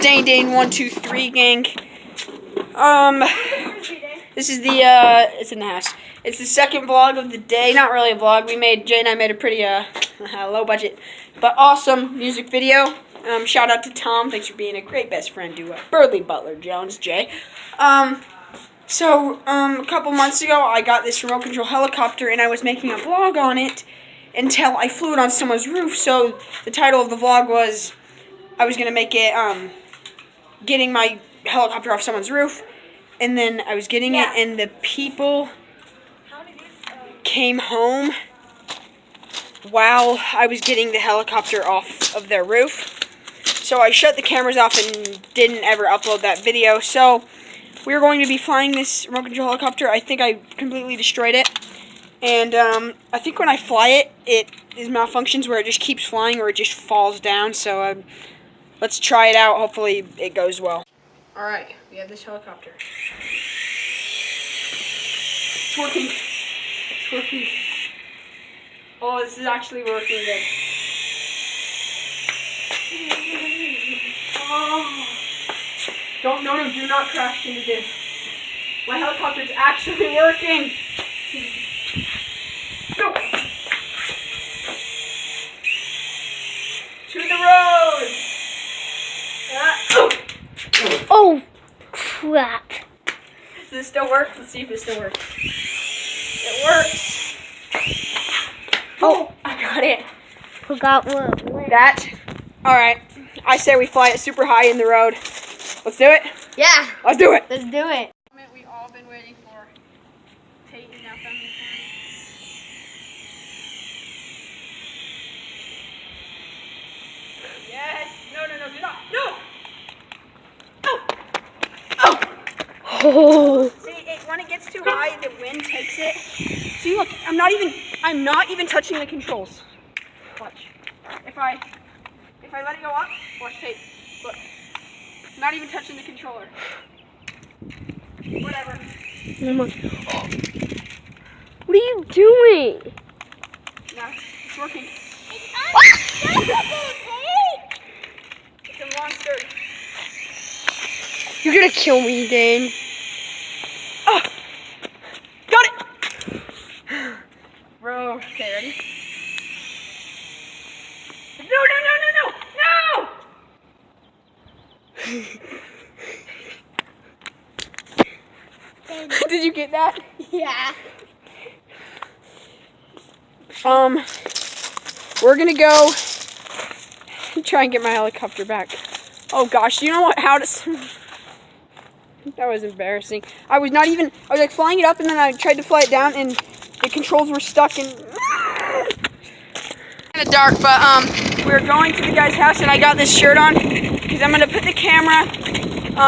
Dane Dane 123 gang. This is the it's in the house. It's the second vlog of the day. Not really a vlog. Jay and I made a pretty low budget but awesome music video. Shout out to Tom. Thanks for being a great best friend to Burley Butler Jones, Jay. So a couple months ago, I got this remote control helicopter, and I was making a vlog on it until I flew it on someone's roof. So the title of the vlog was, I was gonna make it getting my helicopter off someone's roof, and then I was getting it, and the people came home while I was getting the helicopter off of their roof. So I shut the cameras off and didn't ever upload that video. So we're going to be flying this remote control helicopter. I think I completely destroyed it. And I think when I fly it, it is malfunctions where it just keeps flying or it just falls down. So let's try it out. Hopefully it goes well. Alright, we have this helicopter. It's working. It's working. Oh, this is actually working good. Oh. No, do not crash into this. My helicopter's actually working. Go. To the road. Oh, crap. Does this still work? Let's see if it still works. It works. Oh, I got it. Forgot what. That. Alright. I say we fly it super high in the road. Let's do it? Yeah. Let's do it. Let's do it. We all been waiting for. Peyton now found his Yes. No, do not. No. Oh. See, when it gets too high, the wind takes it. See, look, I'm not even touching the controls. Watch. If I let it go up, watch tape. Look. Not even touching the controller. Whatever. What are you doing? No, it's working. It's a monster. You're gonna kill me, Dane. Oh, got it. Bro, okay, ready? No. Did you get that? Yeah. We're gonna go try and get my helicopter back. Oh gosh, do you know what? That was embarrassing. I was like flying it up, and then I tried to fly it down, and the controls were stuck in. Kind of dark, but we're going to the guy's house, and I got this shirt on because I'm gonna put the camera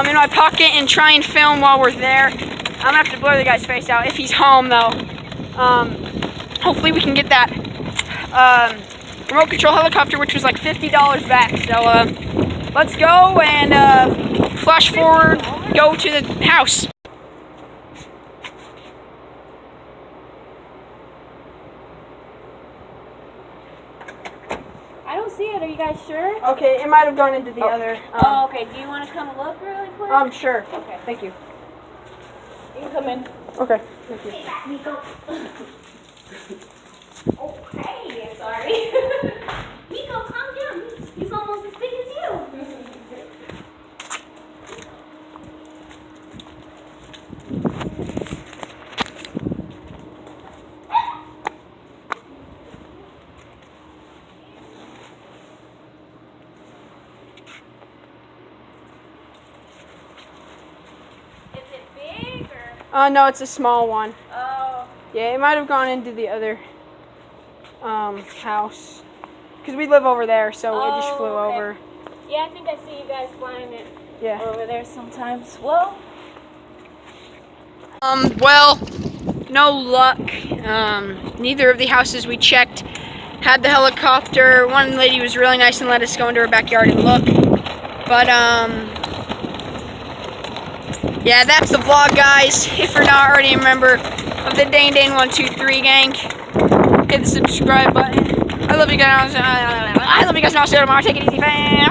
in my pocket and try and film while we're there. I'm gonna have to blur the guy's face out if he's home, though. Hopefully we can get that remote control helicopter, which was like $50 back. So let's go and flash forward, go to the house. I don't see it. Are you guys sure? Okay, it might have gone into the other. Okay. Do you want to come look really quick? Sure. Okay. Thank you. You can come in. Okay. Thank you. Nico. Oh, hey. Sorry. Nico, calm down. He's almost as big as you. Is it big or? No, it's a small one. Oh. Yeah, it might have gone into the other house. Because we live over there, so it just flew okay. over. Yeah, I think I see you guys flying it Yeah. over there sometimes. Well. Well, no luck. Neither of the houses we checked had the helicopter. One lady was really nice and let us go into her backyard and look. But, yeah, that's the vlog, guys. If you're not already a member of the Dane Dane 123 gang, hit the subscribe button. I love you guys. I love you guys. And I'll see you tomorrow. Take it easy, fam.